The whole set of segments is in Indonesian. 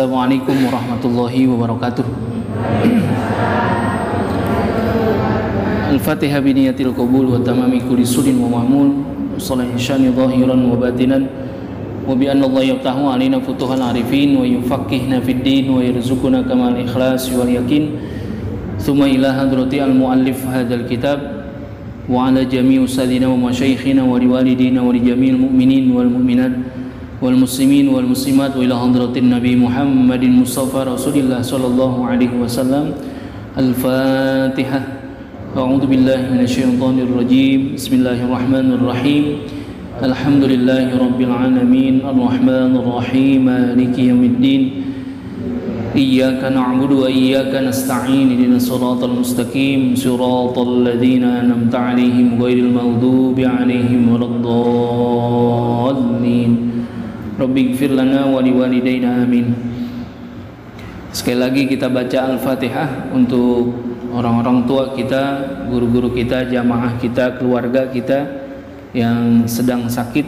Assalamualaikum warahmatullahi wabarakatuh. Al-Fatihah biniyatil qabul wa tamami kulli sudin wa ma'mul salahi syani zahiran wa batinan wa bi anna Allah yaftahu alaina futuhal arifin wa yufaqqihna fid din wa yarzuquna kamal ikhlas wal yakin. Thumma ila hadrati al-muallif hadzal kitab wa ala jami' ustadzina wa masyayikhina wa liwalidina wa li jami'il mu'minin wal mu'minat wal muslimin wal muslimat wa ila hadratin nabi Muhammadin Mustafa Rasulillah sallallahu alaihi wasallam. Al-Fatihah. A'udzu billahi minasyaitonir rajim. Bismillahirrahmanirrahim. Alhamdulillahi rabbil alamin arrahmanir rahim maliki yaumiddin. Iyyaka na'budu wa iyyaka nasta'in ihdinas siratal mustaqim siratal ladzina an'amta 'alaihim ghairil maghdubi 'alaihim waladdallin. Rabbighfir lana wa liwalidayna amin. Sekali lagi kita baca Al-Fatihah untuk orang-orang tua kita, guru-guru kita, jamaah kita, keluarga kita yang sedang sakit.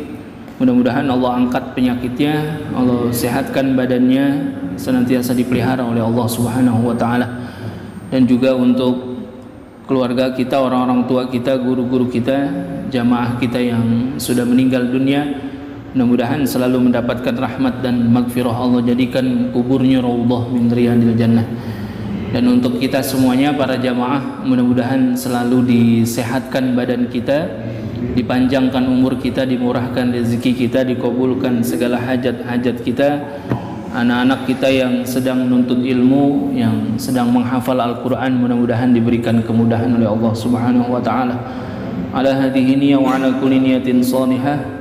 Mudah-mudahan Allah angkat penyakitnya, Allah sehatkan badannya, senantiasa dipelihara oleh Allah Subhanahu wa taala. Dan juga untuk keluarga kita, orang-orang tua kita, guru-guru kita, jamaah kita yang sudah meninggal dunia, mudah-mudahan selalu mendapatkan rahmat dan magfirah Allah, jadikan kuburnya raudhah min riyadil jannah. Dan untuk kita semuanya para jamaah, mudah-mudahan selalu disehatkan badan kita, dipanjangkan umur kita, dimurahkan rezeki kita, dikabulkan segala hajat-hajat kita. Anak-anak kita yang sedang menuntut ilmu, yang sedang menghafal Al-Quran, mudah-mudahan diberikan kemudahan oleh Allah Subhanahu wa taala. Ala hadhihi niyyah wa ala kulli niyatin shalihah.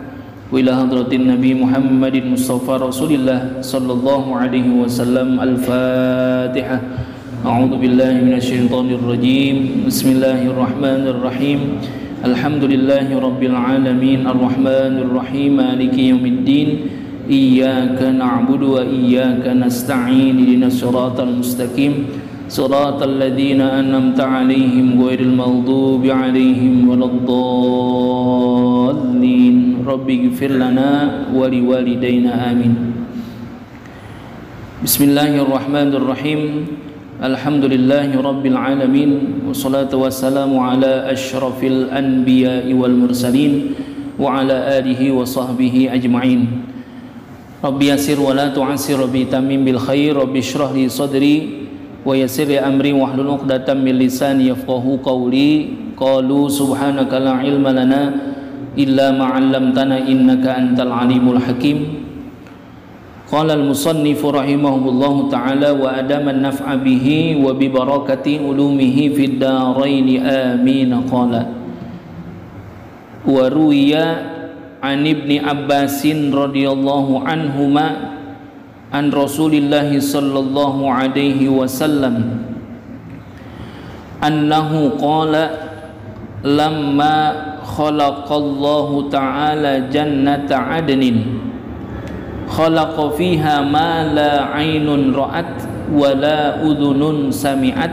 Wa ila hadratin Nabi Muhammadin Mustafa Rasulillah sallallahu alaihi wasallam. Al-Fatihah. A'udzu billahi minasyaitonir rajim. Bismillahirrahmanirrahim. Alhamdulillahi rabbil alamin arrahmanir rahim maliki yaumiddin. Iyyaka na'budu wa iyyaka nasta'in ihdinas siratal mustaqim siratal ladzina an'amta 'alaihim ghairil maghdubi 'alaihim waladdallin. Rabbighfir lana wa liwalidayna amin. Bismillahirrahmanirrahim. Alhamdulillahi rabbil alamin wassalatu wassalamu ala asyrafil anbiya'i wal mursalin wa ala alihi wa sahbihi ajma'in. Rabbi yassir wa la tu'assir, rabbi tamim bil khair, rabbi shrah li sadri wa yassir li amri wahlul 'uqdatam min lisani yafqahu qawli. Qalu subhanaka la ilma lana illa ma 'allamtana innaka antal alimul hakim. Qala al-musannif rahimahullahu ta'ala wa adaman naf'a bihi wa bi barakati ulumihi fid darain amin. Qala wa ruwiya an ibni Abbasin radhiyallahu anhuma an Rasulillah sallallahu alaihi wasallam annahu qala lamma khalaqallahu ta'ala jannata adnin khalaqa fiha ma la 'ainun ra'at wa la udhunun sami'at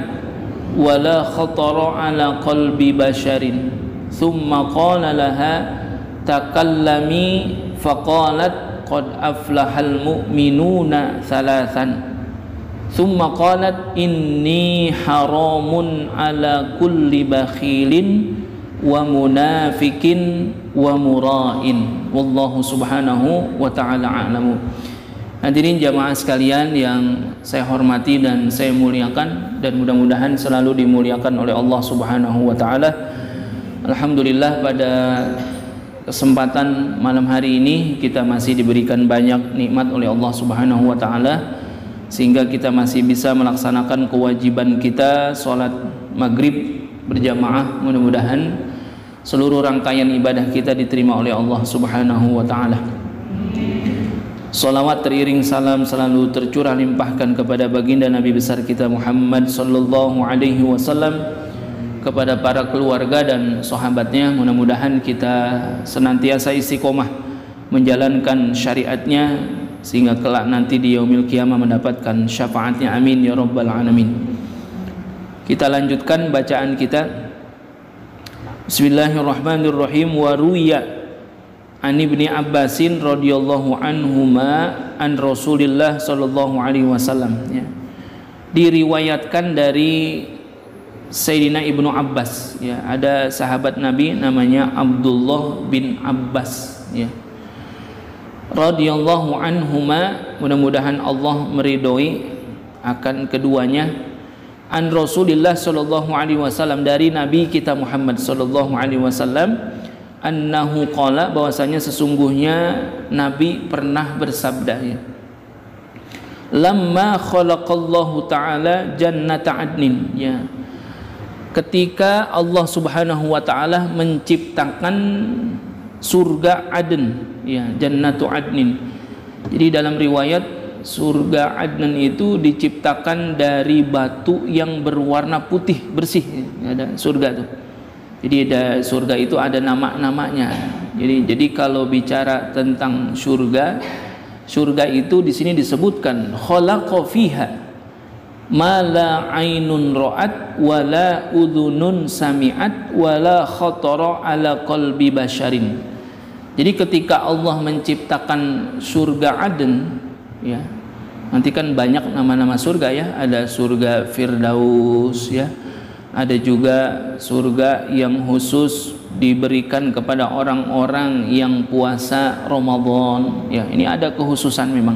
wa la khatara 'ala qalbi basharin thumma qala laha takallami faqalat qad aflahal mu'minuna thalathan thumma qalat inni haramun 'ala kulli bakhilin wa munafikin wa mura'in wallahu subhanahu wa ta'ala a'lamu. Hadirin jamaah sekalian yang saya hormati dan saya muliakan, dan mudah-mudahan selalu dimuliakan oleh Allah Subhanahu wa ta'ala. Alhamdulillah, pada kesempatan malam hari ini kita masih diberikan banyak nikmat oleh Allah Subhanahu wa ta'ala, sehingga kita masih bisa melaksanakan kewajiban kita sholat maghrib berjamaah. Mudah-mudahan seluruh rangkaian ibadah kita diterima oleh Allah Subhanahu wa ta'ala. Salawat teriring salam selalu tercurah limpahkan kepada baginda Nabi besar kita Muhammad sallallahu alaihi wasallam, kepada para keluarga dan sahabatnya. Mudah-mudahan kita senantiasa istiqomah menjalankan syariatnya, sehingga kelak nanti di yaumil qiyamah mendapatkan syafaatnya. Amin ya rabbal alamin. Kita lanjutkan bacaan kita. Bismillahirrahmanirrahim. Wa ruwiya an Ibni Abbasin radhiyallahu anhuma an Rasulillah sallallahu alaihi wasallam, ya. Diriwayatkan dari Sayyidina Ibnu Abbas, ya. Ada sahabat Nabi namanya Abdullah bin Abbas, ya. Radhiyallahu anhuma, mudah-mudahan Allah meridhoi akan keduanya. An Rasulillah sallallahu alaihi wasallam, dari Nabi kita Muhammad sallallahu alaihi wasallam, annahu qala, bahwasanya sesungguhnya Nabi pernah bersabda, ya. Lamma khalaqallahu ta'ala jannata adnin, ya. Ketika Allah Subhanahu wa taala menciptakan surga Aden, ya, jannatu adnin. Jadi dalam riwayat surga Adnan itu diciptakan dari batu yang berwarna putih bersih, ada surga tuh. Jadi ada surga itu ada nama-namanya. Jadi kalau bicara tentang surga itu di sini disebutkan khalaqa fiha ma la ainun ra'at wa la udhunun sami'at wa la khatara ala qalbi basharin. Jadi ketika Allah menciptakan surga Aden, ya, nanti kan banyak nama-nama surga, ya. Ada surga Firdaus, ya. Ada juga surga yang khusus diberikan kepada orang-orang yang puasa Ramadan, ya. Ini ada kekhususan memang.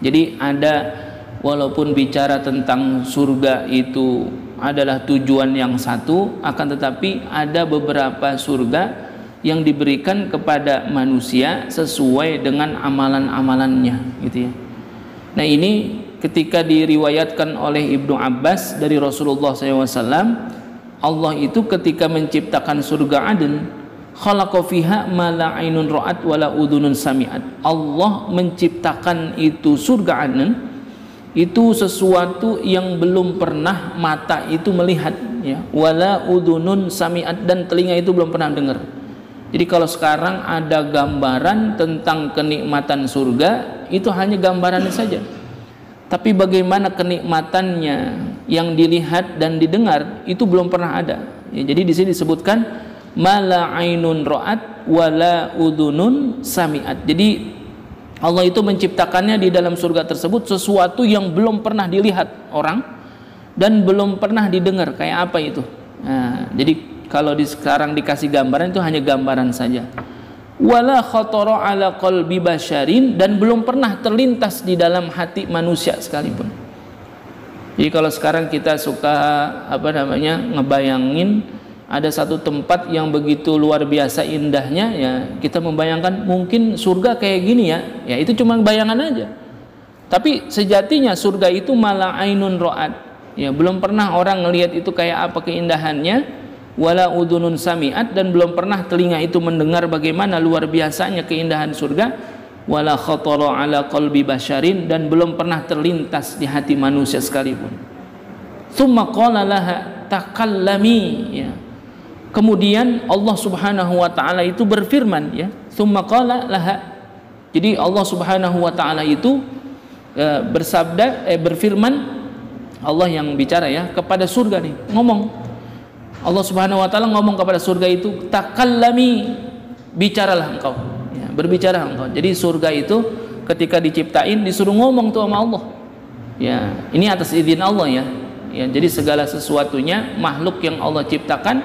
Jadi ada, walaupun bicara tentang surga itu adalah tujuan yang satu, akan tetapi ada beberapa surga yang diberikan kepada manusia sesuai dengan amalan-amalannya, gitu, ya. Nah, ini ketika diriwayatkan oleh Ibnu Abbas dari Rasulullah SAW, Allah itu ketika menciptakan surga Aden, khalaqa fiha ma la ainun ra'at wa la udhunun sami'at. Allah menciptakan itu surga Aden itu sesuatu yang belum pernah mata itu melihat, ya, wala udhunun sami'at, dan telinga itu belum pernah dengar. Jadi kalau sekarang ada gambaran tentang kenikmatan surga, itu hanya gambarannya saja. Tapi bagaimana kenikmatannya yang dilihat dan didengar itu belum pernah ada. Ya, jadi di sini disebutkan mala ainun ra'at wala udhunun sami'at. Jadi Allah itu menciptakannya di dalam surga tersebut sesuatu yang belum pernah dilihat orang dan belum pernah didengar. Kayak apa itu? Nah, jadi kalau sekarang dikasih gambaran itu hanya gambaran saja. Wala khatara ala qalbi basharin, dan belum pernah terlintas di dalam hati manusia sekalipun. Jadi kalau sekarang kita suka ngebayangin ada satu tempat yang begitu luar biasa indahnya, ya, kita membayangkan mungkin surga kayak gini, ya. Ya, itu cuma bayangan aja. Tapi sejatinya surga itu malah ainun ra'at. Ya, belum pernah orang ngelihat itu kayak apa keindahannya. Wala udhunun sami'at, dan belum pernah telinga itu mendengar bagaimana luar biasanya keindahan surga. Wala khatara ala qalbi basharin, dan belum pernah terlintas di hati manusia sekalipun. Tsumma qala laha takallami, ya. Kemudian Allah Subhanahu wa taala itu berfirman, ya. Tsumma qala laha. Jadi Allah Subhanahu wa taala itu berfirman, Allah yang bicara, ya, kepada surga nih, ngomong. Allah Subhanahu wa taala ngomong kepada surga itu, takallami, bicaralah engkau, ya, berbicara engkau. Jadi surga itu ketika diciptain disuruh ngomong tuh sama Allah, ya. Ini atas izin Allah, ya. Ya, jadi segala sesuatunya makhluk yang Allah ciptakan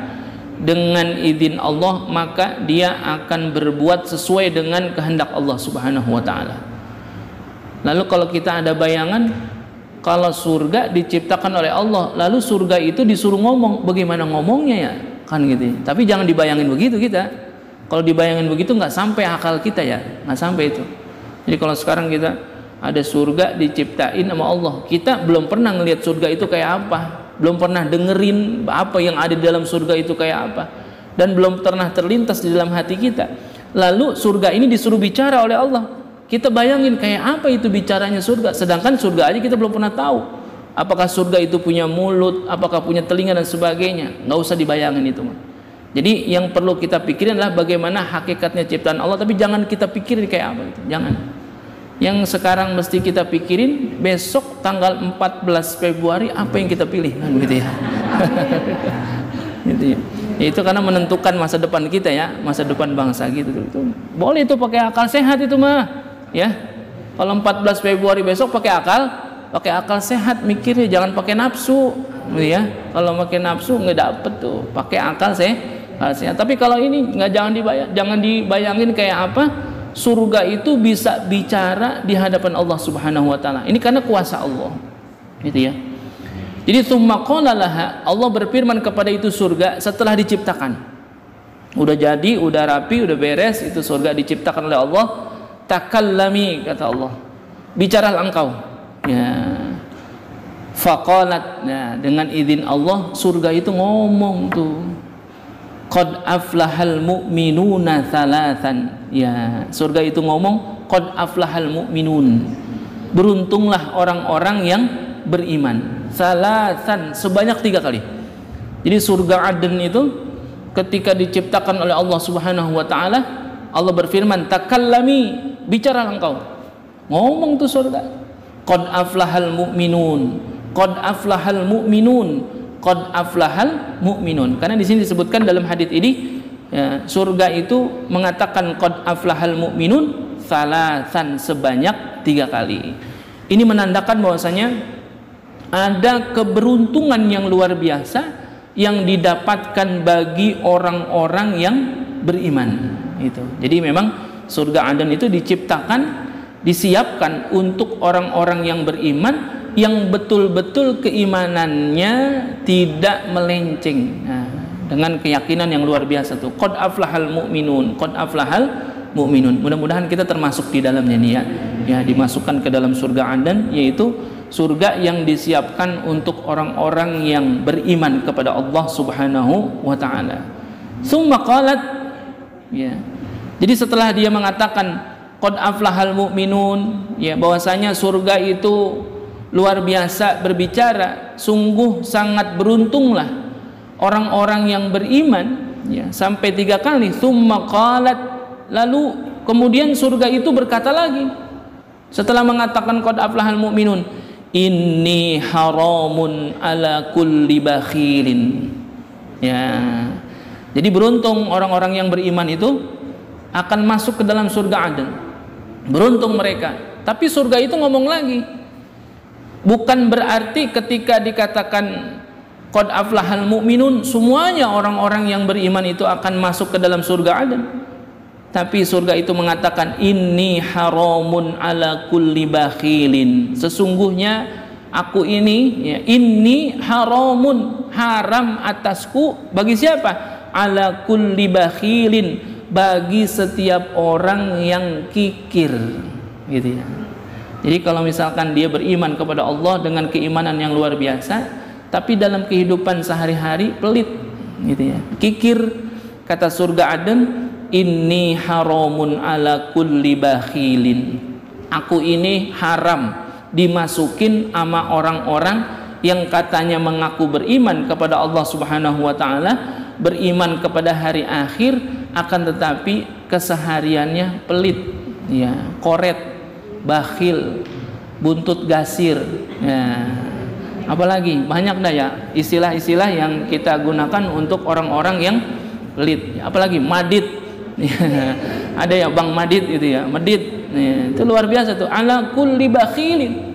dengan izin Allah, maka dia akan berbuat sesuai dengan kehendak Allah Subhanahu wa taala. Lalu kalau kita ada bayangan, kalau surga diciptakan oleh Allah, lalu surga itu disuruh ngomong, bagaimana ngomongnya, ya, kan gitu. Tapi jangan dibayangin begitu kita. Kalau dibayangin begitu nggak sampai akal kita, ya, nggak sampai itu. Jadi kalau sekarang kita ada surga diciptain sama Allah, kita belum pernah ngelihat surga itu kayak apa, belum pernah dengerin apa yang ada di dalam surga itu kayak apa, dan belum pernah terlintas di dalam hati kita. Lalu surga ini disuruh bicara oleh Allah. Kita bayangin kayak apa itu bicaranya surga, sedangkan surga aja kita belum pernah tahu. Apakah surga itu punya mulut, apakah punya telinga dan sebagainya. Nggak usah dibayangin itu, mah. Jadi yang perlu kita pikirin adalah bagaimana hakikatnya ciptaan Allah, tapi jangan kita pikirin kayak apa itu. Jangan. Yang sekarang mesti kita pikirin, besok tanggal 14 Februari apa yang kita pilih, kan gitu, ya. Gitu ya. Itu karena menentukan masa depan kita ya, masa depan bangsa gitu. Itu boleh itu pakai akal sehat itu mah, ya. Kalau 14 Februari besok pakai akal sehat mikirnya, jangan pakai nafsu, ya. Kalau pakai nafsu nggak dapet tuh, pakai akal sehat. Tapi kalau ini nggak, jangan dibayangin kayak apa, surga itu bisa bicara di hadapan Allah Subhanahu Wa Taala. Ini karena kuasa Allah, gitu ya. Jadi tsumma qala laha, Allah berfirman kepada itu surga setelah diciptakan. Udah jadi, udah rapi, udah beres, itu surga diciptakan oleh Allah. Takallami, kata Allah, bicaralah engkau. Ya. Faqalat, nah, dengan izin Allah surga itu ngomong tuh. Qad aflahal mu'minuna thalathan. Ya, surga itu ngomong qad aflahal mu'minun. Beruntunglah orang-orang yang beriman. Salasan, sebanyak 3 kali. Jadi surga Aden itu ketika diciptakan oleh Allah Subhanahu Wa Taala, Allah berfirman, takallami, bicara engkau. Ngomong tuh surga. Qad aflahal mu'minun, qad aflahal mu'minun, qad aflahal mu'minun. Karena di sini disebutkan dalam hadits ini, ya, surga itu mengatakan qad aflahal mu'minun salasan, sebanyak 3 kali. Ini menandakan bahwasanya ada keberuntungan yang luar biasa yang didapatkan bagi orang-orang yang beriman. Itu. Jadi memang surga Aden itu disiapkan untuk orang-orang yang beriman, yang betul-betul keimanannya tidak melenceng. Nah, dengan keyakinan yang luar biasa tuh. Qad aflahal mu'minun, qad aflahal mu'minun. Mudah-mudahan kita termasuk di dalamnya nih ya. Ya, dimasukkan ke dalam surga Aden, yaitu surga yang disiapkan untuk orang-orang yang beriman kepada Allah Subhanahu wa Ta'ala. Tsumma qalat, ya. Jadi setelah dia mengatakan qad aflahal mu'minun, ya, bahwasanya surga itu luar biasa berbicara, sungguh sangat beruntunglah orang-orang yang beriman, ya, sampai 3 kali. Tsumma qalat, lalu kemudian surga itu berkata lagi setelah mengatakan qad aflahal mu'minun, inni haramun ala kulli bakhilin. Ya. Jadi beruntung orang-orang yang beriman itu akan masuk ke dalam surga Aden. Beruntung mereka. Tapi surga itu ngomong lagi. Bukan berarti ketika dikatakan qad aflahal mu'minun semuanya orang-orang yang beriman itu akan masuk ke dalam surga Aden. Tapi surga itu mengatakan inni haramun ala kulli bakhilin. Sesungguhnya aku ini, ya, inni haramun, haram atasku bagi siapa? Ala kulli bakhilin, bagi setiap orang yang kikir, gitu ya. Jadi kalau misalkan dia beriman kepada Allah dengan keimanan yang luar biasa, tapi dalam kehidupan sehari-hari pelit, gitu ya, kikir, kata surga Aden, inni haramun ala kulli bakhilin, aku ini haram dimasukin sama orang-orang yang katanya mengaku beriman kepada Allah Subhanahu wa Ta'ala, beriman kepada hari akhir, akan tetapi kesehariannya pelit, ya, koret, bakhil, buntut gasir, ya. Apalagi banyak dah ya istilah-istilah yang kita gunakan untuk orang-orang yang pelit. Apalagi madit. Ada ya Bang Madit itu ya, medit, ya, itu luar biasa tuh. Ala kulli bakhilin,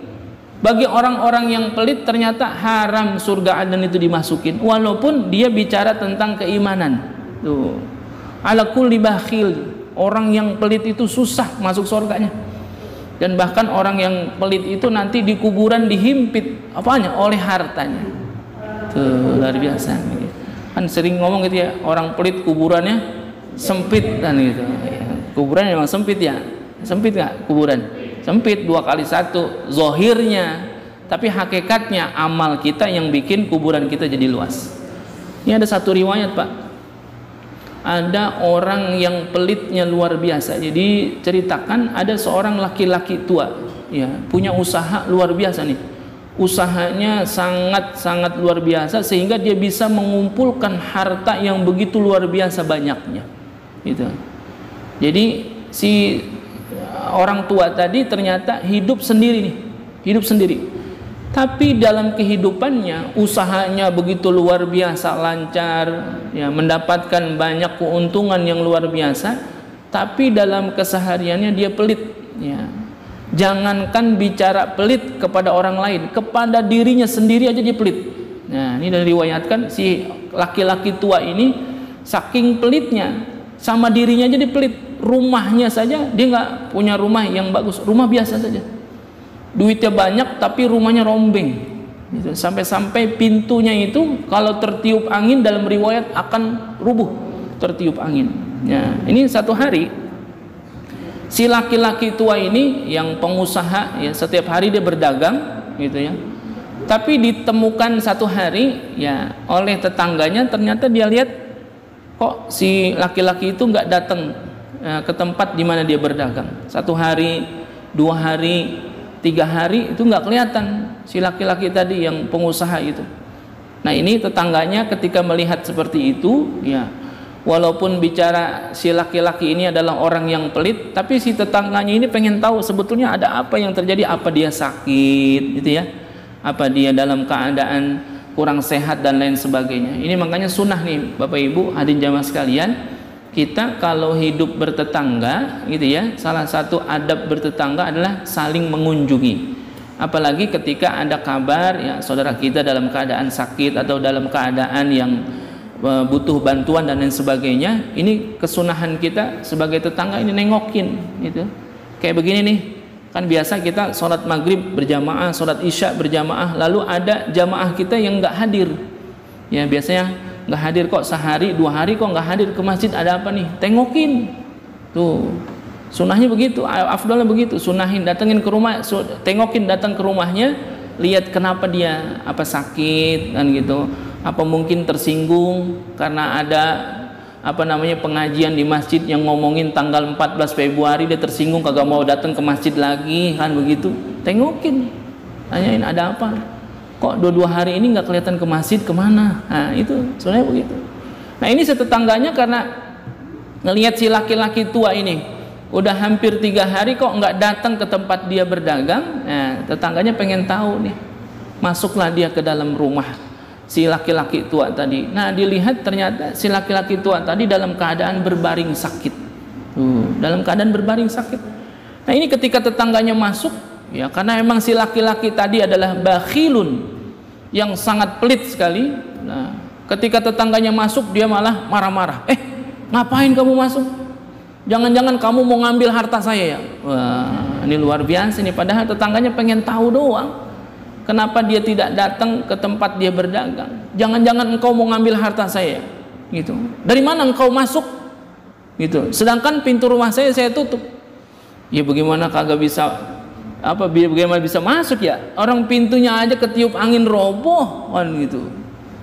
bagi orang-orang yang pelit ternyata haram surga Aden itu dimasukin, walaupun dia bicara tentang keimanan tuh. Ala kulli bakhil, orang yang pelit itu susah masuk surganya. Dan bahkan orang yang pelit itu nanti di kuburan dihimpit apanya? Oleh hartanya. Tuh luar biasa. Kan sering ngomong gitu ya, orang pelit kuburannya sempit kan gitu. Ya, kuburan memang sempit ya. Sempit nggak kuburan? Sempit 2 kali 1 zohirnya, tapi hakikatnya amal kita yang bikin kuburan kita jadi luas. Ini ada satu riwayat Pak, ada orang yang pelitnya luar biasa. Jadi ceritakan ada seorang laki-laki tua, ya, punya usaha luar biasa nih. Usahanya sangat-sangat luar biasa sehingga dia bisa mengumpulkan harta yang begitu luar biasa banyaknya. Gitu. Jadi si orang tua tadi ternyata hidup sendiri nih, hidup sendiri. Tapi dalam kehidupannya, usahanya begitu luar biasa lancar, ya, mendapatkan banyak keuntungan yang luar biasa, tapi dalam kesehariannya dia pelit, ya. Jangankan bicara pelit kepada orang lain, kepada dirinya sendiri aja dia pelit. Nah, ini diriwayatkan si laki-laki tua ini saking pelitnya, sama dirinya aja dia pelit. Rumahnya saja dia nggak punya rumah yang bagus, rumah biasa saja. Duitnya banyak tapi rumahnya rombeng, gitu. Sampai-sampai pintunya itu kalau tertiup angin dalam riwayat akan rubuh, tertiup angin. Ya, ini satu hari si laki-laki tua ini yang pengusaha, ya, setiap hari dia berdagang, gitu ya. Tapi ditemukan satu hari, ya, oleh tetangganya, ternyata dia lihat kok si laki-laki itu nggak datang ke tempat di mana dia berdagang. Satu hari, 2 hari, 3 hari itu nggak kelihatan si laki-laki tadi yang pengusaha itu. Nah, ini tetangganya ketika melihat seperti itu, ya, walaupun bicara si laki-laki ini adalah orang yang pelit, tapi si tetangganya ini pengen tahu sebetulnya ada apa yang terjadi, apa dia sakit, gitu ya, apa dia dalam keadaan kurang sehat dan lain sebagainya. Ini makanya sunnah nih Bapak Ibu hadirin jamaah sekalian, kita kalau hidup bertetangga, gitu ya, salah satu adab bertetangga adalah saling mengunjungi. Apalagi ketika ada kabar, ya, saudara kita dalam keadaan sakit atau dalam keadaan yang butuh bantuan dan lain sebagainya, ini kesunahan kita sebagai tetangga ini nengokin, gitu. Kayak begini nih, kan biasa kita sholat maghrib berjamaah, sholat isya berjamaah, lalu ada jamaah kita yang nggak hadir, ya, biasanya nggak hadir kok sehari 2 hari kok nggak hadir ke masjid, ada apa nih? Tengokin tuh, sunahnya begitu, afdalnya begitu, sunahin, datengin ke rumah, tengokin, datang ke rumahnya, lihat kenapa dia, apa sakit kan gitu, apa mungkin tersinggung karena ada apa namanya pengajian di masjid yang ngomongin tanggal 14 Februari dia tersinggung kagak mau datang ke masjid lagi, kan begitu. Tengokin, tanyain ada apa, kok 2 hari ini nggak kelihatan ke masjid, kemana? Nah, itu sebenarnya begitu. Nah, ini setetangganya karena ngelihat si laki-laki tua ini udah hampir 3 hari kok nggak datang ke tempat dia berdagang. Nah, tetangganya pengen tahu nih, masuklah dia ke dalam rumah si laki-laki tua tadi. Nah, dilihat ternyata si laki-laki tua tadi dalam keadaan berbaring sakit. Dalam keadaan berbaring sakit. Nah, ini ketika tetangganya masuk, ya, karena emang si laki-laki tadi adalah bakhilun, yang sangat pelit sekali. Nah, ketika tetangganya masuk dia malah marah-marah. Ngapain kamu masuk? Jangan-jangan kamu mau ngambil harta saya, ya? Wah, ini luar biasa nih. Padahal tetangganya pengen tahu doang, kenapa dia tidak datang ke tempat dia berdagang. Jangan-jangan engkau mau ngambil harta saya, gitu. Dari mana engkau masuk, gitu. Sedangkan pintu rumah saya tutup. Ya bagaimana kagak bisa, bagaimana bisa masuk, ya? Orang pintunya aja ketiup angin roboh, kan gitu.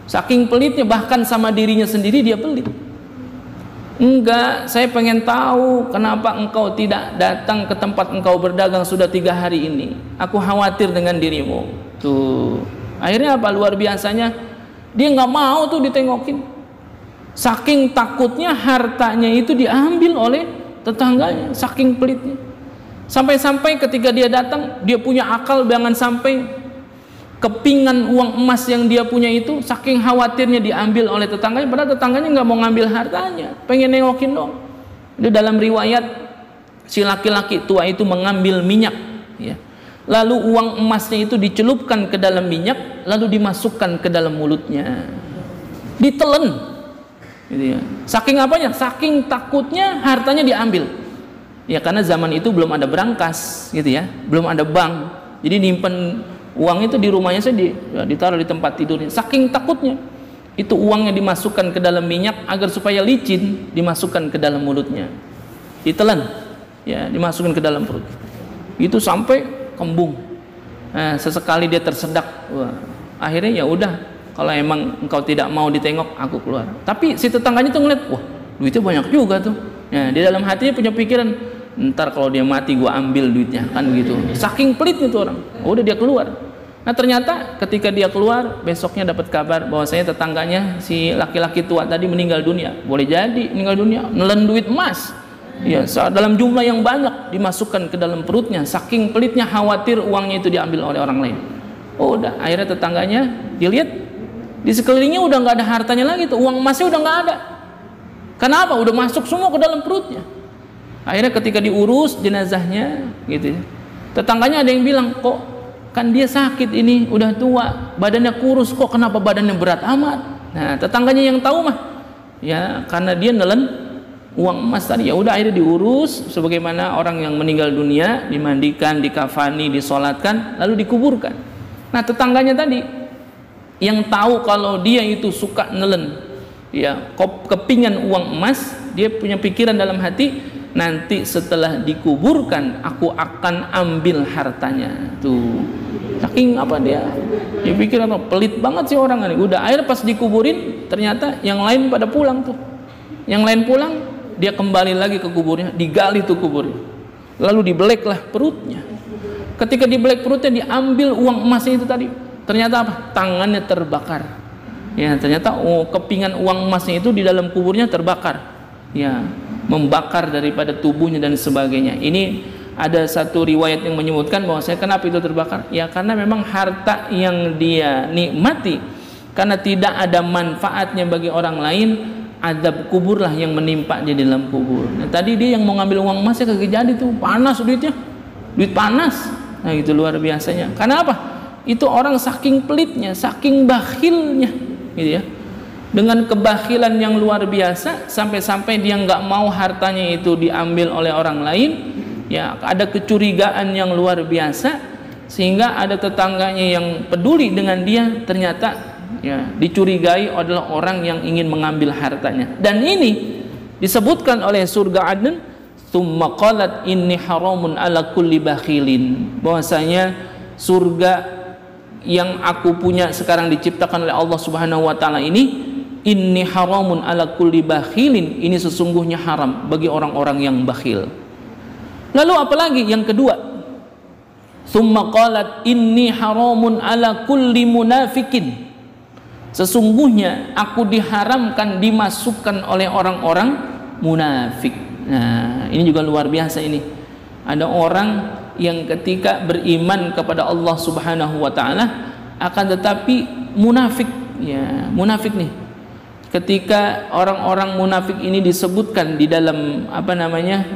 Saking pelitnya, bahkan sama dirinya sendiri dia pelit. Enggak, saya pengen tahu kenapa engkau tidak datang ke tempat engkau berdagang sudah 3 hari ini. Aku khawatir dengan dirimu. Tuh, akhirnya apa? Luar biasanya dia nggak mau tuh ditengokin. Saking takutnya hartanya itu diambil oleh tetangganya, saking pelitnya. Sampai-sampai ketika dia datang, dia punya akal, jangan sampai kepingan uang emas yang dia punya itu, saking khawatirnya diambil oleh tetangganya, padahal tetangganya nggak mau ngambil hartanya, pengen nengokin dong. Di dalam riwayat, si laki-laki tua itu mengambil minyak, ya. Lalu uang emasnya itu dicelupkan ke dalam minyak, lalu dimasukkan ke dalam mulutnya, ditelen, gitu ya. Saking apanya? Saking takutnya hartanya diambil. Ya, karena zaman itu belum ada berangkas, gitu ya, belum ada bank, jadi nyimpen uang itu di rumahnya saya, ditaruh di tempat tidurnya. Saking takutnya itu uangnya dimasukkan ke dalam minyak agar supaya licin, dimasukkan ke dalam mulutnya, ditelan, ya, dimasukkan ke dalam perut. Itu sampai kembung. Nah, sesekali dia tersedak. Wah, akhirnya ya udah, kalau emang engkau tidak mau ditengok, aku keluar. Tapi si tetangganya tuh ngeliat, wah, duitnya banyak juga tuh. Nah, di dalam hatinya punya pikiran, ntar kalau dia mati gua ambil duitnya, kan gitu. Saking pelitnya tuh orang. Udah dia keluar. Nah, ternyata ketika dia keluar, besoknya dapat kabar bahwasanya tetangganya si laki-laki tua tadi meninggal dunia. Boleh jadi meninggal dunia nelen duit emas, ya, dalam jumlah yang banyak, dimasukkan ke dalam perutnya. Saking pelitnya, khawatir uangnya itu diambil oleh orang lain. Oh udah, akhirnya tetangganya dilihat di sekelilingnya udah nggak ada hartanya lagi tuh, uang emasnya udah nggak ada. Kenapa? Udah masuk semua ke dalam perutnya. Akhirnya ketika diurus jenazahnya gitu ya, tetangganya ada yang bilang, kok kan dia sakit ini, udah tua, badannya kurus, kok kenapa badannya berat amat? Nah tetangganya yang tahu mah, ya karena dia nelen uang emas tadi. Ya udah, akhirnya diurus sebagaimana orang yang meninggal dunia, dimandikan, dikafani, disolatkan, lalu dikuburkan. Nah tetangganya tadi yang tahu kalau dia itu suka nelen, ya kepingan uang emas, dia punya pikiran dalam hati, nanti setelah dikuburkan aku akan ambil hartanya. Tuh saking apa dia pikir apa, pelit banget sih orang ini. Udah, akhirnya pas dikuburin ternyata yang lain pada pulang tuh. Yang lain pulang, dia kembali lagi ke kuburnya, digali tuh kuburnya, lalu dibeleklah perutnya. Ketika dibelek perutnya, diambil uang emasnya itu tadi. Ternyata apa? Tangannya terbakar. Ya, ternyata kepingan uang emasnya itu di dalam kuburnya terbakar. Ya, membakar daripada tubuhnya dan sebagainya. Ini ada satu riwayat yang menyebutkan bahwa saya kenapa itu terbakar? Ya karena memang harta yang dia nikmati karena tidak ada manfaatnya bagi orang lain, azab kuburlah yang menimpa dia di dalam kubur. Nah, tadi dia yang mau ngambil uang emasnya kagak jadi tuh, panas duitnya, duit panas. Nah itu luar biasanya. Karena apa? Itu orang saking pelitnya, saking bakhilnya, gitu ya. Dengan kebakhilan yang luar biasa, sampai-sampai dia nggak mau hartanya itu diambil oleh orang lain. Ya ada kecurigaan yang luar biasa, sehingga ada tetangganya yang peduli dengan dia, ternyata ya dicurigai adalah orang yang ingin mengambil hartanya. Dan ini disebutkan oleh surga Aden, tsumma qalat inni haramun ala kulli bakhilin, bahwasanya surga yang aku punya sekarang diciptakan oleh Allah Subhanahu wa taala ini, inni haramun ala kulli bakhilin, ini sesungguhnya haram bagi orang-orang yang bakhil. Lalu apalagi yang kedua, tsumma qalat inni haramun ala kulli munafikin, sesungguhnya aku diharamkan dimasukkan oleh orang-orang munafik. Nah ini juga luar biasa ini. Ada orang yang ketika beriman kepada Allah Subhanahu wa taala akan tetapi munafik, ya munafik nih. Ketika orang-orang munafik ini disebutkan di dalam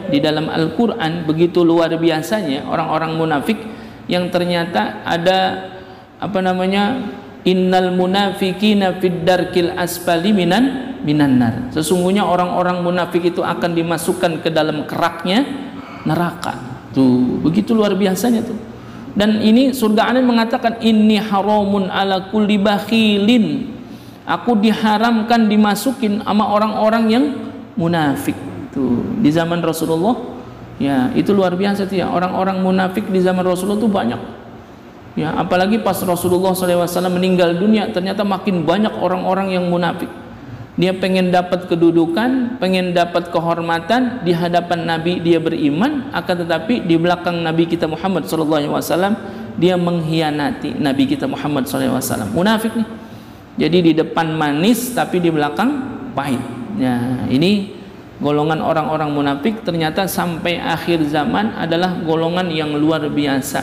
di dalam Al-Qur'an, begitu luar biasanya orang-orang munafik yang ternyata ada innal munafiqina fid darkil asfali minan nar. Sesungguhnya orang-orang munafik itu akan dimasukkan ke dalam keraknya neraka. Tuh, begitu luar biasanya tuh. Dan ini surga Aden mengatakan inni haramun ala kulli bakhilin. Aku diharamkan dimasukin sama orang-orang yang munafik. Tuh, di zaman Rasulullah, ya itu luar biasa tuh ya. Orang-orang munafik di zaman Rasulullah tuh banyak. Ya, apalagi pas Rasulullah SAW meninggal dunia, ternyata makin banyak orang-orang yang munafik. Dia pengen dapat kedudukan, pengen dapat kehormatan di hadapan Nabi, dia beriman, akan tetapi di belakang Nabi kita Muhammad SAW dia mengkhianati Nabi kita Muhammad SAW. Munafik nih. Jadi di depan manis tapi di belakang pahit. Ya, ini golongan orang-orang munafik ternyata sampai akhir zaman adalah golongan yang luar biasa.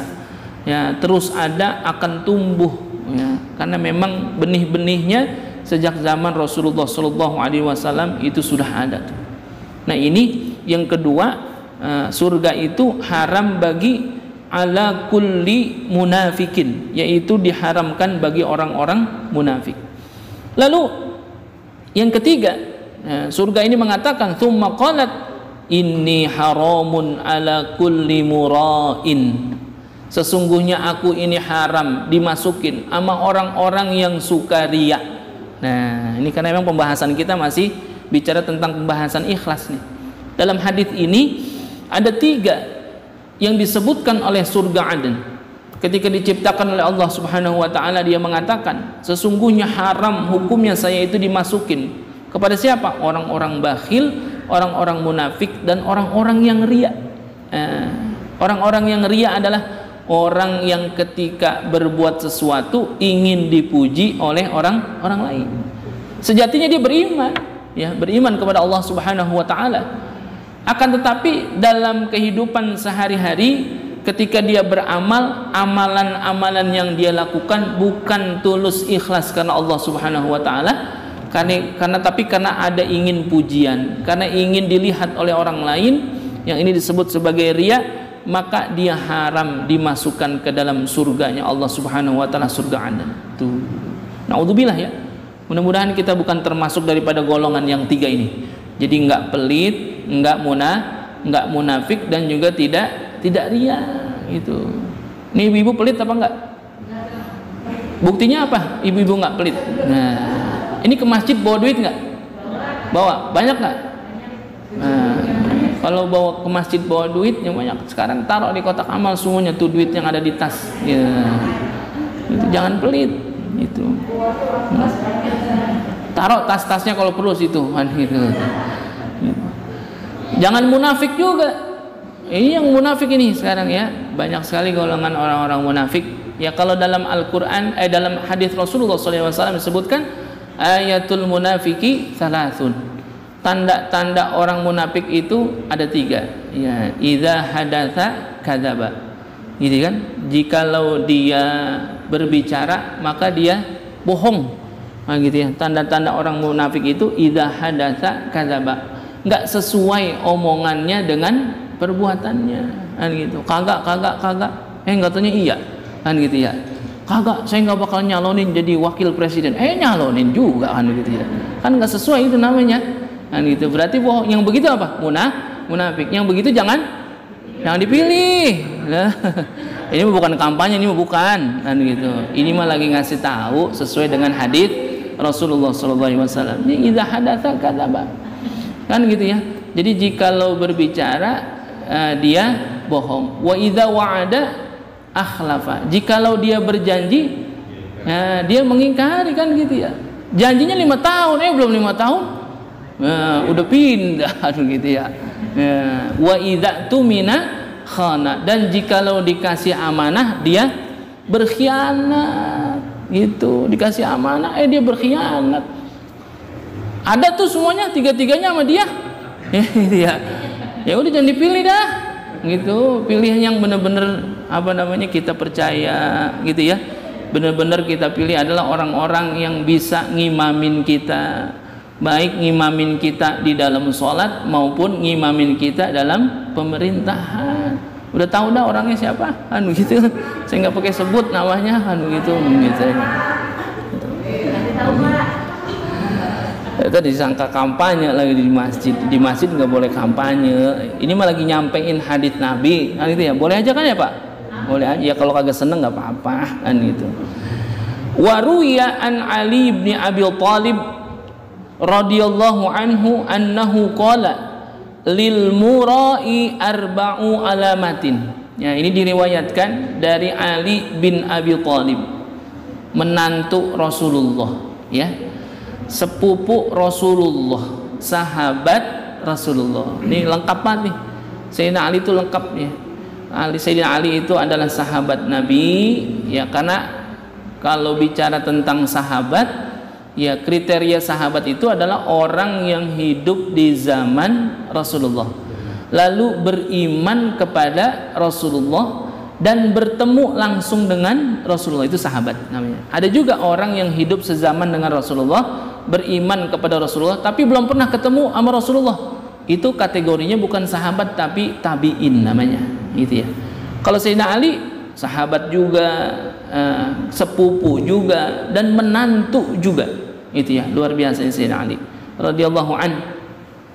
Ya, terus ada, akan tumbuh ya, karena memang benih-benihnya sejak zaman Rasulullah SAW itu sudah ada. Nah ini yang kedua, surga itu haram bagi ala kulli munafikin, yaitu diharamkan bagi orang-orang munafik. Lalu yang ketiga, surga ini mengatakan tsumma qalat inni haramun ala kulli mura'in, sesungguhnya aku ini haram dimasukin sama orang-orang yang suka riya. Nah ini karena memang pembahasan kita masih bicara tentang pembahasan ikhlas nih. Dalam hadis ini ada 3 yang disebutkan oleh surga Aden. Ketika diciptakan oleh Allah Subhanahu wa taala, dia mengatakan sesungguhnya haram hukumnya saya itu dimasukin kepada siapa? Orang-orang bakhil, orang-orang munafik, dan orang-orang yang riya. Orang-orang yang riya adalah orang yang ketika berbuat sesuatu ingin dipuji oleh orang lain. Sejatinya dia beriman, ya, beriman kepada Allah Subhanahu wa taala. Akan tetapi dalam kehidupan sehari-hari ketika dia beramal, amalan-amalan yang dia lakukan bukan tulus ikhlas karena Allah Subhanahu wa taala, karena ada ingin pujian, karena ingin dilihat oleh orang lain, yang ini disebut sebagai riya, maka dia haram dimasukkan ke dalam surganya Allah Subhanahu wa taala, surga Adan. Tuh. Naudzubillah ya. Mudah-mudahan kita bukan termasuk daripada golongan yang tiga ini. Jadi enggak pelit, enggak munafik, dan juga tidak riya gitu. Ini ibu-ibu pelit apa enggak? Buktinya apa? Ibu-ibu enggak pelit. Nah, ini ke masjid bawa duit enggak? Bawa. Banyak enggak? Nah, kalau bawa ke masjid bawa duit yang banyak. Sekarang taruh di kotak amal semuanya tuh duit yang ada di tas. Ya. Itu jangan pelit itu. Taruh tas-tasnya kalau perlu situ kan gitu. Jangan munafik juga. Ini yang munafik ini sekarang ya. Banyak sekali golongan orang-orang munafik. Ya kalau dalam Al-Qur'an dalam hadis Rasulullah SAW disebutkan ayatul munafiki salasun. Tanda-tanda orang munafik itu ada 3. Ya, idza hadatsa kadzaba. Gitu kan? Jikalau dia berbicara maka dia bohong. Nah, gitu ya. Tanda-tanda orang munafik itu idza hadatsa kadzaba. Enggak sesuai omongannya dengan perbuatannya. Kan gitu. Kagak. Enggak tanya iya. Kan gitu ya. Kagak, saya enggak bakal nyalonin jadi wakil presiden. Nyalonin juga kan gitu ya. Kan enggak sesuai itu namanya. Kan gitu. Berarti bohong. Yang begitu apa? Munafik. Yang begitu jangan dipilih. Nah, ini bukan kampanye, ini bukan. Kan gitu. Ini mah lagi ngasih tahu sesuai dengan hadis Rasulullah SAW. Ini idza hadatsa kadzaba. Kan gitu ya. Jadi jikalau berbicara dia bohong. Wa idza wa'ada akhlafa. Jikalau dia berjanji dia mengingkari kan gitu ya. Janjinya 5 tahun, belum 5 tahun. Udah pindah gitu ya. Wa idza tumina khana. Dan jikalau dikasih amanah dia berkhianat. Gitu, dikasih amanah dia berkhianat. Ada tuh semuanya, 3-tiganya sama dia. Ya udah jangan dipilih dah. Gitu, pilih yang benar-benar kita percaya gitu ya. Benar-benar kita pilih adalah orang-orang yang bisa ngimamin kita, baik ngimamin kita di dalam sholat maupun ngimamin kita dalam pemerintahan. Udah tahu dah orangnya siapa, kan begitu. Saya nggak pakai sebut namanya, kan begitu. Itu disangka kampanye lagi di masjid. Di masjid nggak boleh kampanye. Ini mah lagi nyampein hadits Nabi, kan gitu ya. Boleh aja kan ya Pak? Boleh aja. Ya kalau kagak seneng nggak apa-apa, kan gitu. Waruya an Ali bin Abi Thalib radhiyallahu anhu annahu qala lil murai arba'u alamatin. Ya, ini diriwayatkan dari Ali bin Abi Thalib, menantu Rasulullah, ya. Sepupu Rasulullah, sahabat Rasulullah. Ini lengkap banget nih. Sayyidina Ali itu lengkap ya. Sayyidina Ali itu adalah sahabat Nabi, ya, karena kalau bicara tentang sahabat, ya kriteria sahabat itu adalah orang yang hidup di zaman Rasulullah, lalu beriman kepada Rasulullah dan bertemu langsung dengan Rasulullah, itu sahabat namanya. Ada juga orang yang hidup sezaman dengan Rasulullah, beriman kepada Rasulullah tapi belum pernah ketemu sama Rasulullah. Itu kategorinya bukan sahabat tapi tabi'in namanya, gitu ya. Kalau Sayyidina Ali sahabat juga, sepupu juga, dan menantu juga. Itu ya, luar biasa Sayyidina Ali radhiyallahu an,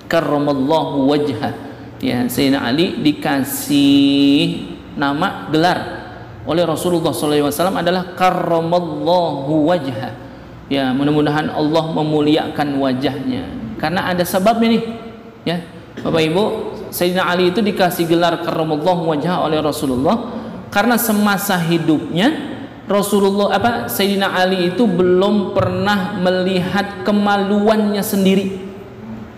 karramallahu wajhah. Ya, Sayyidina Ali dikasih nama gelar oleh Rasulullah SAW adalah karramallahu wajhah. Ya, mudah-mudahan Allah memuliakan wajahnya. Karena ada sebab ini, ya. Bapak Ibu, Sayyidina Ali itu dikasih gelar karramallahu wajhah oleh Rasulullah karena semasa hidupnya Sayyidina Ali itu belum pernah melihat kemaluannya sendiri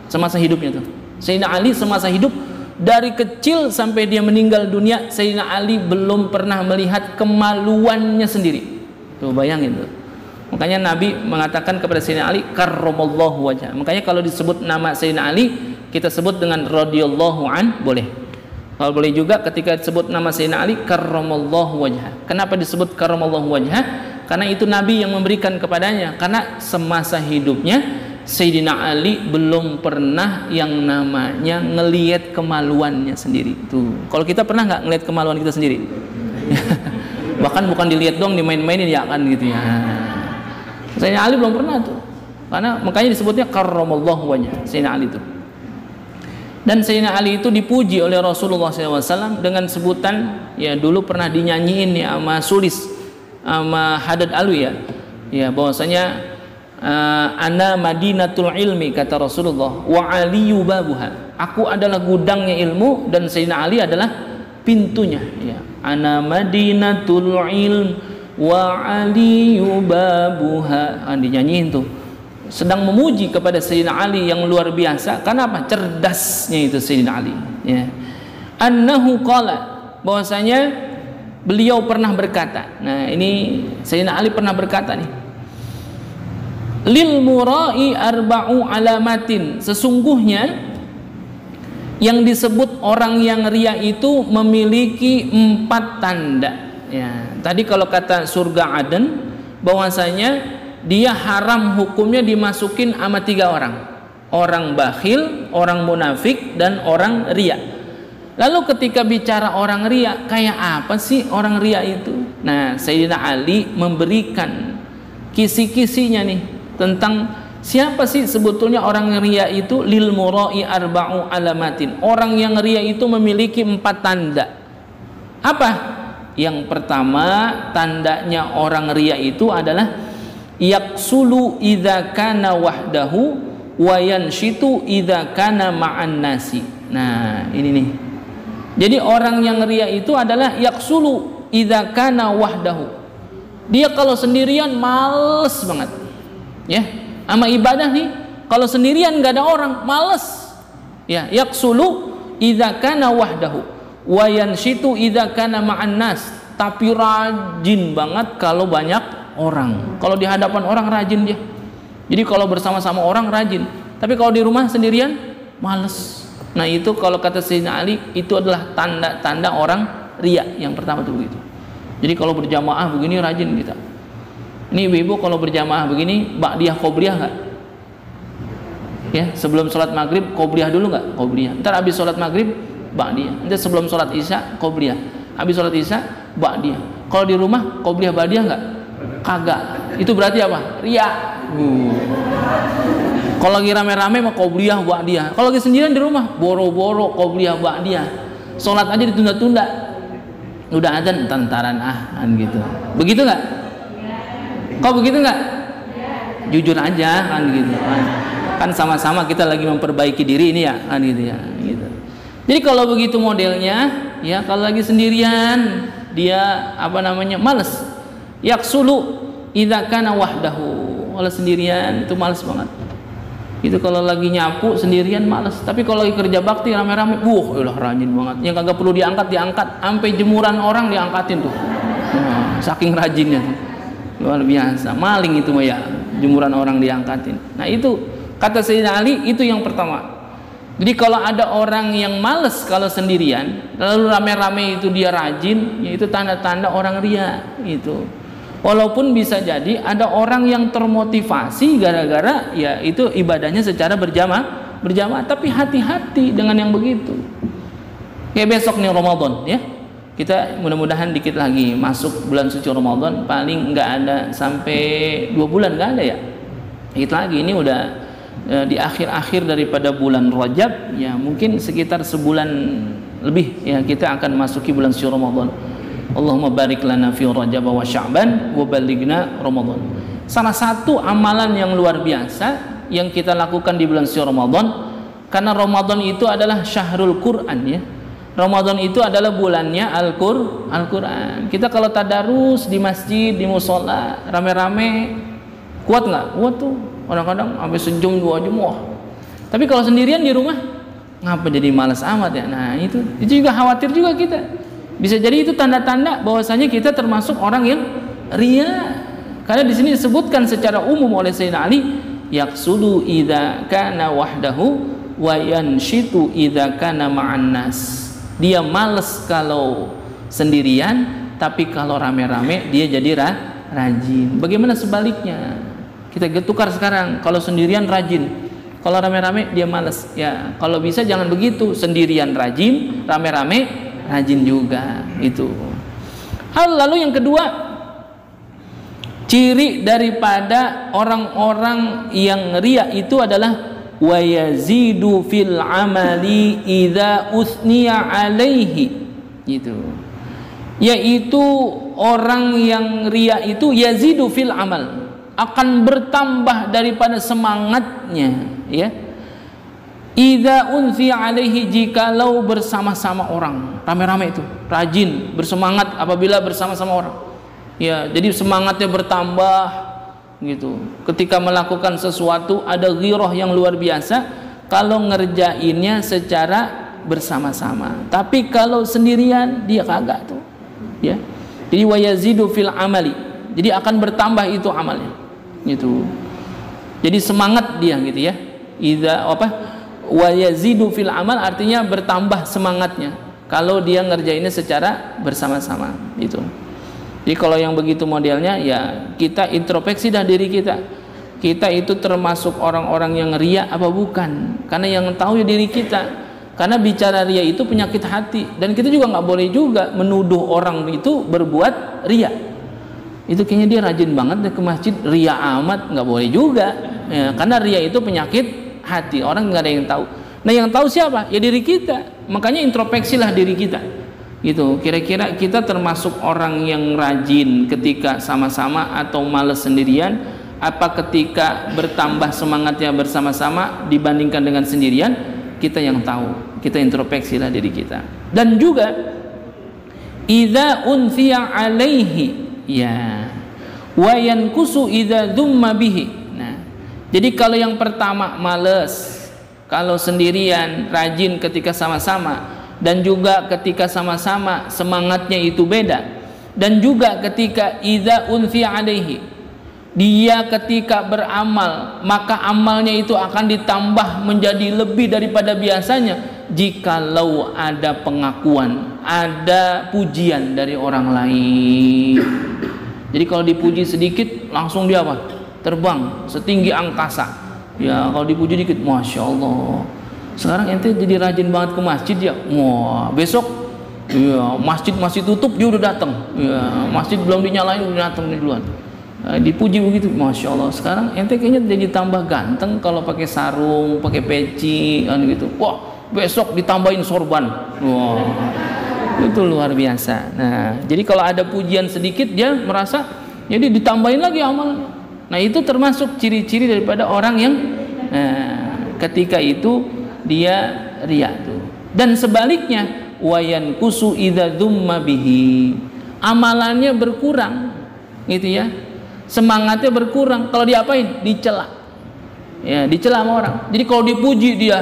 semasa hidupnya tuh. Sayyidina Ali semasa hidup dari kecil sampai dia meninggal dunia, Sayyidina Ali belum pernah melihat kemaluannya sendiri. Tuh bayangin tuh. Makanya Nabi mengatakan kepada Sayyidina Ali karramallahu wajhah. Makanya kalau disebut nama Sayyidina Ali kita sebut dengan radhiyallahu an boleh. Kalau boleh juga ketika disebut nama Sayyidina Ali karramallahu wajhah. Kenapa disebut karramallahu wajhah? Karena itu Nabi yang memberikan kepadanya. Karena semasa hidupnya Sayyidina Ali belum pernah yang namanya ngelihat kemaluannya sendiri. Tuh. Kalau kita pernah nggak ngelihat kemaluan kita sendiri? Bahkan bukan dilihat dong, dimain-mainin ya kan gitu ya. Sayyidina Ali belum pernah tuh. Karena makanya disebutnya karramallahu wajhah Sayyidina Ali itu. Dan Sayyidina Ali itu dipuji oleh Rasulullah SAW dengan sebutan, ya dulu pernah dinyanyiin ya sama Sulis, sama Haddad Alwi ya bahwasanya ana madinatul ilmi kata Rasulullah wa aliyu babuha. Aku adalah gudangnya ilmu dan Sayyidina Ali adalah pintunya. Ya. Ana madinatul ilm wa aliyu babuha. Dinyanyiin tuh. Sedang memuji kepada Sayyidina Ali yang luar biasa. Karena apa? Cerdasnya itu Sayyidina Ali. Ya. Annahu qala, bahwasanya beliau pernah berkata. Nah, ini Sayyidina Ali pernah berkata nih. Lil murai arba'u alamatin. Sesungguhnya yang disebut orang yang ria itu memiliki 4 tanda. Ya, tadi kalau kata surga Aden, bahwasanya dia haram hukumnya dimasukin sama 3 orang. Orang bakhil, orang munafik, dan orang ria. Lalu ketika bicara orang ria, kayak apa sih orang ria itu? Nah, Sayyidina Ali memberikan kisi-kisinya nih tentang siapa sih sebetulnya orang ria itu. Lil murai arba'u alamatin. Orang yang ria itu memiliki 4 tanda. Apa? Yang pertama, tandanya orang ria itu adalah yaksulu idza kana wahdahu wa yanshitu idza kana ma'an nasi. Nah, ini nih. Jadi orang yang ria itu adalah yaksulu idza kana wahdahu. Dia kalau sendirian males banget. Ya, sama ibadah nih, kalau sendirian enggak ada orang, males. Ya, yaksulu idza kana wahdahu wa yanshitu idza kana ma'an nas. Tapi rajin banget kalau banyak orang. Kalau di hadapan orang rajin dia. Jadi kalau bersama-sama orang rajin. Tapi kalau di rumah sendirian males. Nah, itu kalau kata Sayyidina Ali itu adalah tanda-tanda orang ria. Yang pertama itu begitu. Jadi kalau berjamaah begini rajin kita. Ini ibu-ibu kalau berjamaah begini ba'diyah qobliyah enggak? Ya, sebelum sholat maghrib qobliyah dulu enggak? Qobliyah. Ntar habis sholat maghrib ba'diyah. Ntar sebelum sholat isya qobliyah. Habis sholat isya ba'diyah. Kalau di rumah qobliyah ba'diyah enggak? Kagak. Itu berarti apa? Ria. Kalau lagi rame-rame mah qobliyah ba'diyah. Kalau lagi sendirian di rumah boro-boro qobliyah ba'diyah. Salat aja ditunda-tunda. Udah adzan tantaran kan gitu. Begitu enggak? Kok begitu enggak? Jujur aja kan gitu. Kan sama-sama kita lagi memperbaiki diri ini ya kan gitu ya. Gitu. Jadi kalau begitu modelnya ya, kalau lagi sendirian dia males. Yaksulu idza kana wahdahu. Kalau sendirian itu males banget. Itu kalau lagi nyapu sendirian males. Tapi kalau lagi kerja bakti rame-rame, ulah rajin banget. Yang kagak perlu diangkat, sampai jemuran orang diangkatin tuh. Nah, saking rajinnya tuh. Luar biasa. Maling itu mah ya, jemuran orang diangkatin. Nah, itu kata Sayyidina Ali itu yang pertama. Jadi kalau ada orang yang males kalau sendirian, lalu rame-rame itu dia rajin, yaitu tanda-tanda orang ria itu. Walaupun bisa jadi ada orang yang termotivasi gara-gara ya itu ibadahnya secara berjamaah, tapi hati-hati dengan yang begitu. Kayak besok nih Ramadan ya. Kita mudah-mudahan dikit lagi masuk bulan suci Ramadan, paling nggak ada sampai 2 bulan nggak ada ya. Dikit lagi ini udah di akhir-akhir daripada bulan Rajab ya, mungkin sekitar sebulan lebih ya kita akan masuki bulan suci Ramadan. Allahumma barik lana fi Rajab wa Sya'ban wa balighna Ramadan. Salah satu amalan yang luar biasa yang kita lakukan di bulan suci Ramadan, karena Ramadan itu adalah syahrul Quran ya. Ramadan itu adalah bulannya Al-Quran. Kita kalau tadarus di masjid, di musola, rame-rame, kuat nggak? Kuat tuh. Kadang-kadang sampai sejam 2 jam. Wah. Tapi kalau sendirian di rumah, ngapa jadi malas amat ya? Nah itu juga khawatir juga kita. Bisa jadi itu tanda-tanda bahwasanya kita termasuk orang yang ria. Karena di sini disebutkan secara umum oleh Sayyidina Ali, yaqsudu idza kana wahdahu wa yanshitu idza kana ma'an nas. Dia males kalau sendirian, tapi kalau rame-rame dia jadi rajin. Bagaimana sebaliknya? Kita tukar sekarang, kalau sendirian rajin, kalau rame-rame dia males. Ya, kalau bisa jangan begitu, sendirian rajin, rame-rame rajin juga. Itu. Lalu yang kedua, ciri daripada orang-orang yang riya itu adalah wa yazidu fil amali idza usniya alaihi. Gitu. Yaitu orang yang riya itu yazidu fil amal, akan bertambah daripada semangatnya, ya. Idza unsiya alaihi, jikalau bersama-sama orang, rame-rame itu, rajin, bersemangat apabila bersama-sama orang. Ya, jadi semangatnya bertambah gitu. Ketika melakukan sesuatu ada ghirah yang luar biasa kalau ngerjainnya secara bersama-sama. Tapi kalau sendirian dia kagak tuh. Ya. Jadi wa yazidu fil amali. Jadi akan bertambah itu amalnya. Gitu. Jadi semangat dia gitu ya. Idza wa yazidu fil amal artinya bertambah semangatnya kalau dia ngerjainnya secara bersama-sama gitu. Jadi kalau yang begitu modelnya, ya kita introspeksi dah diri kita. Kita itu termasuk orang-orang yang riya apa bukan? Karena yang tahu ya diri kita. Karena bicara riya itu penyakit hati, dan kita juga nggak boleh juga menuduh orang itu berbuat riya. Itu kayaknya dia rajin banget deh ke masjid, riya amat, nggak boleh juga. Ya, karena riya itu penyakit hati, orang nggak ada yang tahu. Nah yang tahu siapa? Ya diri kita. Makanya introspeksilah diri kita. Gitu. Kira-kira kita termasuk orang yang rajin ketika sama-sama atau males sendirian? Apa ketika bertambah semangatnya bersama-sama dibandingkan dengan sendirian? Kita yang tahu. Kita introspeksilah diri kita. Dan juga idza unsiya alaihi, ya, wa yankusu idza dzumma bihi. Nah, jadi kalau yang pertama males, kalau sendirian rajin ketika sama-sama, dan juga ketika sama-sama semangatnya itu beda. Dan juga ketika idza unsiya alaihi, dia ketika beramal maka amalnya itu akan ditambah menjadi lebih daripada biasanya jikalau ada pengakuan, ada pujian dari orang lain. Jadi kalau dipuji sedikit langsung dia apa? Terbang setinggi angkasa. Ya, kalau dipuji dikit, masya Allah. Sekarang ente jadi rajin banget ke masjid ya. Wah, besok ya masjid masih tutup dia udah datang. Ya, masjid belum dinyalain udah datang duluan. Dipuji begitu, masya Allah. Sekarang ente kayaknya jadi tambah ganteng kalau pakai sarung, pakai peci, kan gitu. Wah, besok ditambahin sorban. Wah, itu luar biasa. Nah, jadi kalau ada pujian sedikit dia merasa jadi ditambahin lagi amalnya. Nah, itu termasuk ciri-ciri daripada orang yang ketika itu dia riya tuh. Dan sebaliknya, wayan kusu idza dzumma bihi, amalannya berkurang, gitu ya. Semangatnya berkurang. Kalau diapain? Dicela. Ya, dicela sama orang. Jadi kalau dipuji dia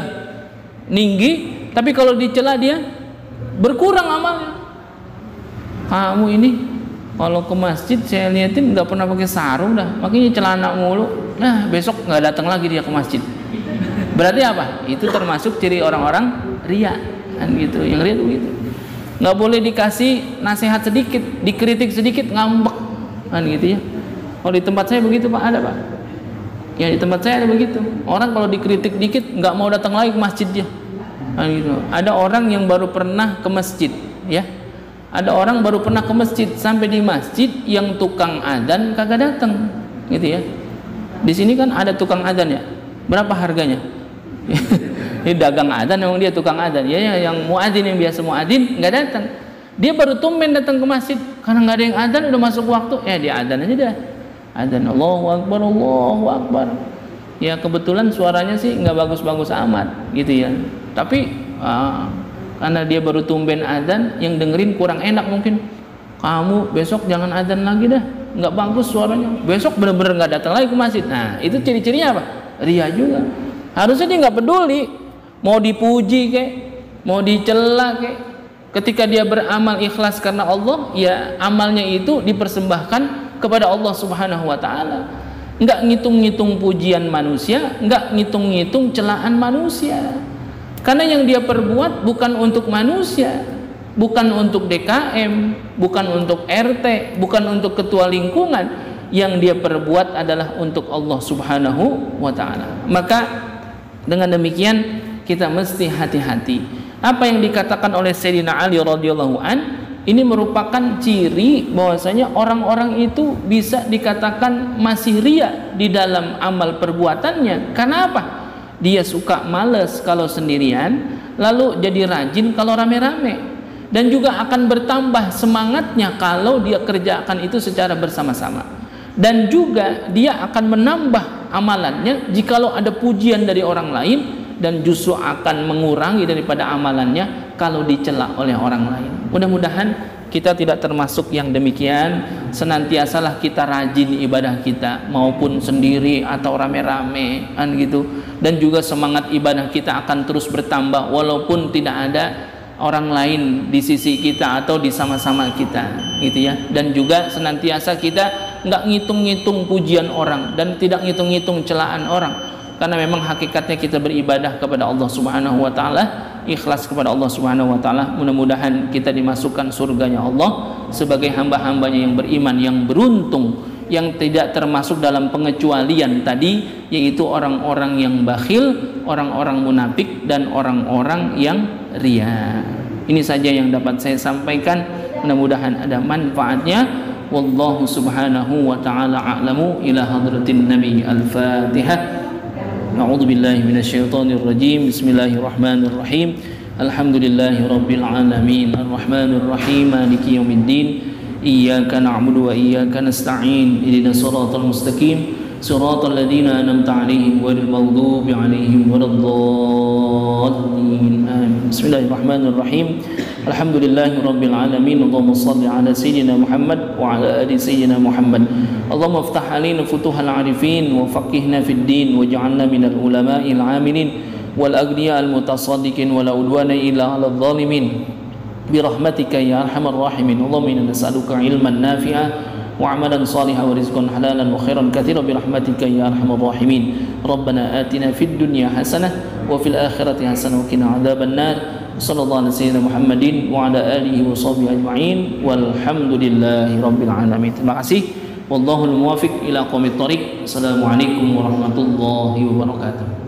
tinggi, tapi kalau dicela dia berkurang amalnya. Kamu ini kalau ke masjid saya liatin nggak pernah pakai sarung dah, makanya celana mulu. Nah, besok nggak datang lagi dia ke masjid. Berarti apa? Itu termasuk ciri orang-orang riya, kan gitu. Yang riya itu gitu. Nggak boleh dikasih nasihat sedikit, dikritik sedikit ngambek, kan gitu ya. Kalau di tempat saya begitu Pak, ada Pak. Ya di tempat saya ada begitu. Orang kalau dikritik dikit nggak mau datang lagi ke masjid dia. Kan gitu. Ada orang yang baru pernah ke masjid, ya. Ada orang baru pernah ke masjid, sampai di masjid yang tukang adzan kagak datang, gitu ya. Di sini kan ada tukang adzan ya. Berapa harganya? Ini dagang adzan, memang dia tukang adzan. Ya, yang muadzin yang biasa muadzin nggak datang. Dia baru tumben datang ke masjid karena nggak ada yang adzan, udah masuk waktu. Ya dia adzan aja dah. Adzan Allahu Akbar, Allahu Akbar. Ya kebetulan suaranya sih nggak bagus-bagus amat, gitu ya. Tapi karena dia baru tumben adzan, yang dengerin kurang enak mungkin. Kamu besok jangan adzan lagi dah, nggak bagus suaranya. Besok bener-bener nggak datang lagi ke masjid. Nah itu ciri-cirinya apa? Riya juga. Harusnya dia nggak peduli mau dipuji kek, mau dicela kek. Ketika dia beramal ikhlas karena Allah, ya amalnya itu dipersembahkan kepada Allah Subhanahu wa taala. Enggak ngitung-ngitung pujian manusia, enggak ngitung-ngitung celaan manusia. Karena yang dia perbuat bukan untuk manusia, bukan untuk DKM, bukan untuk RT, bukan untuk ketua lingkungan. Yang dia perbuat adalah untuk Allah Subhanahu wa ta'ala. Maka dengan demikian kita mesti hati-hati. Apa yang dikatakan oleh Sayyidina Ali radhiyallahu an, ini merupakan ciri bahwasanya orang-orang itu bisa dikatakan masih ria di dalam amal perbuatannya. Karena apa? Dia suka males kalau sendirian, lalu jadi rajin kalau rame-rame, dan juga akan bertambah semangatnya kalau dia kerjakan itu secara bersama-sama. Dan juga dia akan menambah amalannya jikalau ada pujian dari orang lain, dan justru akan mengurangi daripada amalannya kalau dicela oleh orang lain. Mudah-mudahan kita tidak termasuk yang demikian. Senantiasalah kita rajin ibadah kita, maupun sendiri atau rame-rame kan gitu. Dan juga semangat ibadah kita akan terus bertambah walaupun tidak ada orang lain di sisi kita atau di sama-sama kita gitu ya. Dan juga senantiasa kita nggak ngitung-ngitung pujian orang dan tidak ngitung-ngitung celaan orang, karena memang hakikatnya kita beribadah kepada Allah Subhanahu wa ta'ala, ikhlas kepada Allah Subhanahu wa ta'ala. Mudah-mudahan kita dimasukkan surganya Allah sebagai hamba-hambanya yang beriman, yang beruntung, yang tidak termasuk dalam pengecualian tadi, yaitu orang-orang yang bakhil, orang-orang munafik, dan orang-orang yang ria. Ini saja yang dapat saya sampaikan, mudah-mudahan ada manfaatnya. Wallahu subhanahu wa ta'ala a'lamu. Ila hadratin Nabi. Al-Fatihah. A'udzu billahi minasyaitonir rajim. Bismillahirrahmanirrahim. Alhamdulillahi rabbil alamin. Arrahmanir rahim. Maliki yaumiddin. Iyyaka na'budu wa iyyaka nasta'in. Ihdinas siratal mustaqim. Siratal ladzina an'amta 'alaihim ghairil maghdubi 'alaihim waladdallin. Amin. Bismillahirrahmanirrahim. Alhamdulillahi rabbil alamin. Allahumma shalli ala sayyidina Muhammad wa ala ali sayyidina Muhammad. Allahumma iftah alaina futuhal arifin wa faqihna fid din waj'alna minal ulama'il 'amilin wal aghniya'il mutasaddiqin wa la udwana illa 'alal zalimin bi rahmatika ya arhamar rahimin. Allahumma inna nas'aluka ilman nafi'a wa 'amalan shalihan wa rizqan halalan wa khairan katsiran bi rahmatika ya arhamar rahimin. Rabbana atina fid dunya hasanah wa fil akhirati hasanah wa qina 'adzaban nar. Sallallahu alaihi wasallam Muhammadin wa ala alihi wa sahbihi ajma'in walhamdulillahi rabbil alamin. Terima kasih. Wallahul muwaffiq ila aqwamit thoriq. Assalamualaikum warahmatullahi wabarakatuh.